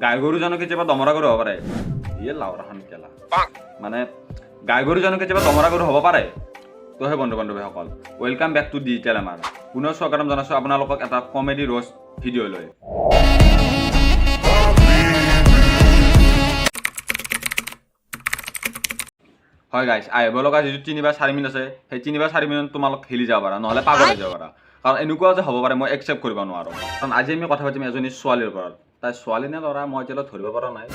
গাই গৰু জানো কেতিয়াবা দমৰা গৰু হ'ব পাৰে ইয়ে লাউৰাখন কেলা মানে গাই গৰু জানো কেতিয়াবা দমৰা গৰু হ'ব পাৰে তো হে বন্ধু বান্ধৱীসকল ৱেলকাম বেক টু ডিজিটেল আমাৰ পুনৰ স্বাগতম জনাইছোঁ আপোনালোকক এটা কমেডি ৰ'ষ্ট ভিডিঅ' লৈ হয় গাইছ আহিব লগা যিটো 3 বা 4 মিনিট আছে সেই 3 বা 4 মিনিট তোমালোক হিলি যাব পাৰা নহ'লে পাগল হৈ যাব পাৰা কাৰণ এনেকুৱা যে হ'ব পাৰে মই একচেপ্ট কৰিব নোৱাৰোঁ কাৰণ আজি আমি কথা পাতিম এজনী ছোৱালীৰ ওপৰত তাই ছোৱালী নে ল'ৰা মই এতিয়ালৈ ধৰিব পৰা নাই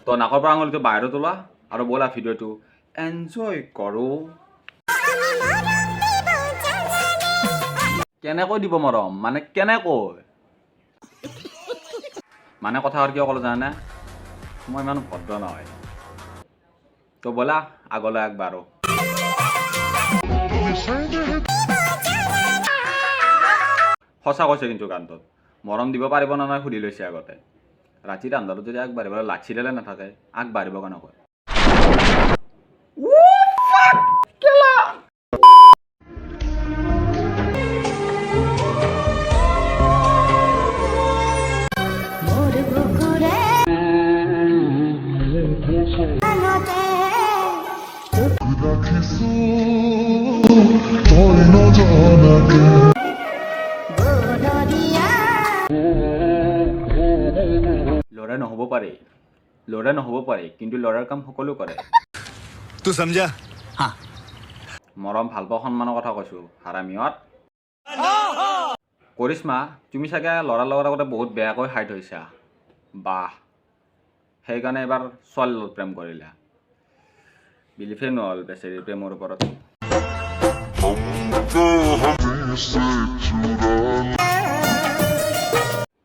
তো নাকৰ পৰা আঙুলিটো বাহিৰত ওলোৱা আৰু ব'লা ভিডিঅ'টো এনজয় কৰোঁ কেনেকৈ দিব মৰম মানে কেনেকৈ মানে কথা আৰু কিয় ক'লো জানানে মই ইমান ভদ্ৰ নহয় তো ব'লা আগলৈ আগবাঢ়ো সঁচা কৈছে কিন্তু গানটোত মৰম দিব পাৰিব নে নাই সুধি লৈছে আগতে ৰাতিৰ আন্ধাৰত যদি আগবাঢ়িবলৈ লাচিডালে নাথাকে আগবাঢ়িব কেনেকৈ ল'ৰা নহ'ব পাৰে কিন্তু ল'ৰাৰ কাম সকলো কৰে তু সমঝা হা মৰম ভাল পোৱা সন্মানৰ কথা কৈছোঁ হাৰামিয়ত কৰিশ্মা তুমি চাগে ল'ৰাৰ লগত আগতে বহুত বেয়াকৈ হাইট হৈছা বাহ সেইকাৰণে এবাৰ ছোৱালীৰ লগত প্ৰেম কৰিলা বিলিফে নহ'ল বেচেৰি প্ৰেমৰ ওপৰত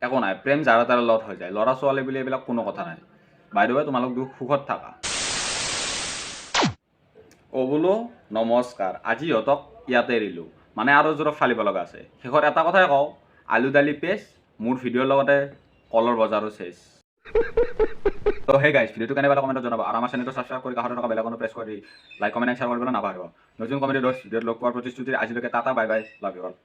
একো নাই প্ৰেম যাৰা তাৰা লগত হৈ যায় ল'ৰা ছোৱালী বুলি এইবিলাক কোনো কথা নাই বাইদেউ তোমালোক দুখ সুখত থাকা বোলো নমস্কাৰ আজি সিহঁতক ইয়াতে এৰিলোঁ মানে আৰু জোৰক ফালিব লগা আছে শেষত এটা কথাই কওঁ আলু দালি পেষ্ট মোৰ ভিডিঅ'ৰ লগতে কলৰ বজাৰো চেচ তো সেই গাইছ ভিডিঅ'টো কেনেবা কমেণ্টত জনাব আৰু আমাৰ চেনেলটো ছাবস্ক্ৰাইব কৰি কাষত থকা বেলআইকনটো প্ৰেছ কৰি লাইক কমেণ্ট শ্বেয়াৰ কৰিবলৈ নাপাহৰিব নতুন কমেডি ৰ'ষ্ট ভিডিঅ'ত লগ পোৱাৰ প্ৰতিশ্ৰুতিৰে আজিলৈকে tata bye bye love you all